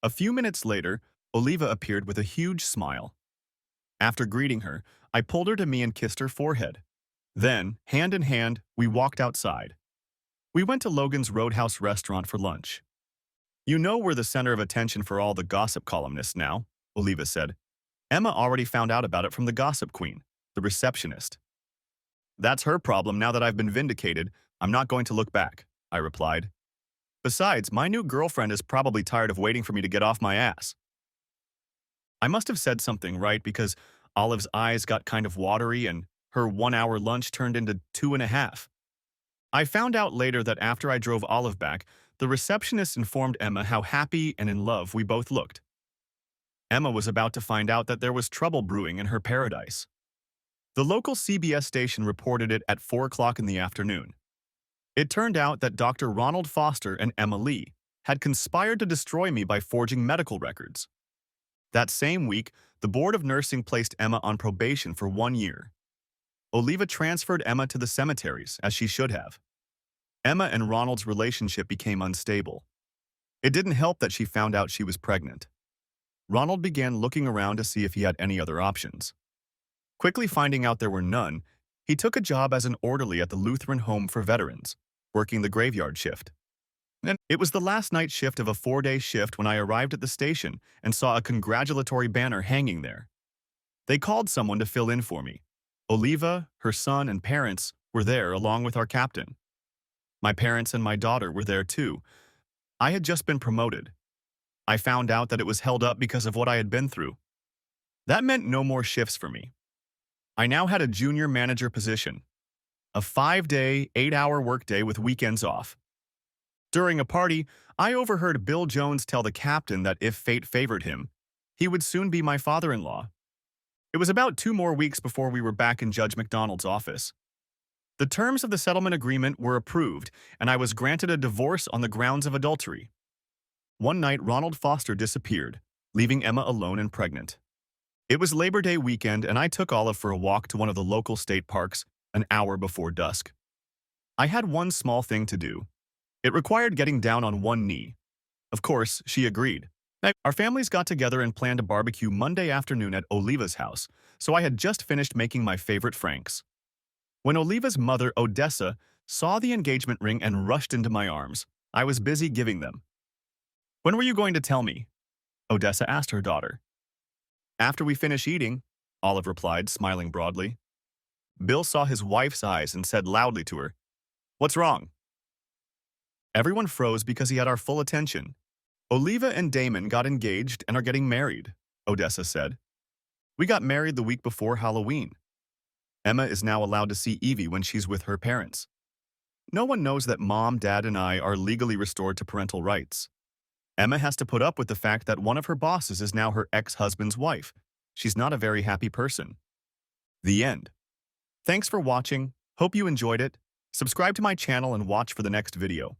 A few minutes later, Oliva appeared with a huge smile. After greeting her, I pulled her to me and kissed her forehead. Then, hand in hand, we walked outside. We went to Logan's Roadhouse restaurant for lunch. You know we're the center of attention for all the gossip columnists now, Oliva said. Emma already found out about it from the gossip queen, the receptionist. That's her problem now that I've been vindicated. I'm not going to look back, I replied. Besides, my new girlfriend is probably tired of waiting for me to get off my ass. I must have said something right because Olive's eyes got kind of watery and her 1-hour lunch turned into 2.5. I found out later that after I drove Olive back, the receptionist informed Emma how happy and in love we both looked. Emma was about to find out that there was trouble brewing in her paradise. The local CBS station reported it at 4 o'clock in the afternoon. It turned out that Dr. Ronald Foster and Emma Lee had conspired to destroy me by forging medical records. That same week, the Board of Nursing placed Emma on probation for 1 year. Oliva transferred Emma to the cemeteries, as she should have. Emma and Ronald's relationship became unstable. It didn't help that she found out she was pregnant. Ronald began looking around to see if he had any other options. Quickly finding out there were none, he took a job as an orderly at the Lutheran Home for Veterans, working the graveyard shift. And it was the last night shift of a 4-day shift when I arrived at the station and saw a congratulatory banner hanging there. They called someone to fill in for me. Oliva, her son, and parents were there along with our captain. My parents and my daughter were there too. I had just been promoted. I found out that it was held up because of what I had been through. That meant no more shifts for me. I now had a junior manager position, a 5-day, 8-hour workday with weekends off. During a party, I overheard Bill Jones tell the captain that if fate favored him, he would soon be my father-in-law. It was about 2 more weeks before we were back in Judge McDonald's office. The terms of the settlement agreement were approved, and I was granted a divorce on the grounds of adultery. One night, Ronald Foster disappeared, leaving Emma alone and pregnant. It was Labor Day weekend, and I took Olive for a walk to one of the local state parks an hour before dusk. I had one small thing to do. It required getting down on one knee. Of course, she agreed. Our families got together and planned a barbecue Monday afternoon at Oliva's house, so I had just finished making my favorite franks. When Oliva's mother, Odessa, saw the engagement ring and rushed into my arms, I was busy giving them. "When were you going to tell me?" Odessa asked her daughter. "After we finish eating," Olive replied, smiling broadly. Bill saw his wife's eyes and said loudly to her, "What's wrong?" Everyone froze because he had our full attention. "Oliva and Damon got engaged and are getting married," Odessa said. "We got married the week before Halloween. Emma is now allowed to see Evie when she's with her parents. No one knows that Mom, Dad, and I are legally restored to parental rights. Emma has to put up with the fact that one of her bosses is now her ex-husband's wife. She's not a very happy person." The end. Thanks for watching. Hope you enjoyed it. Subscribe to my channel and watch for the next video.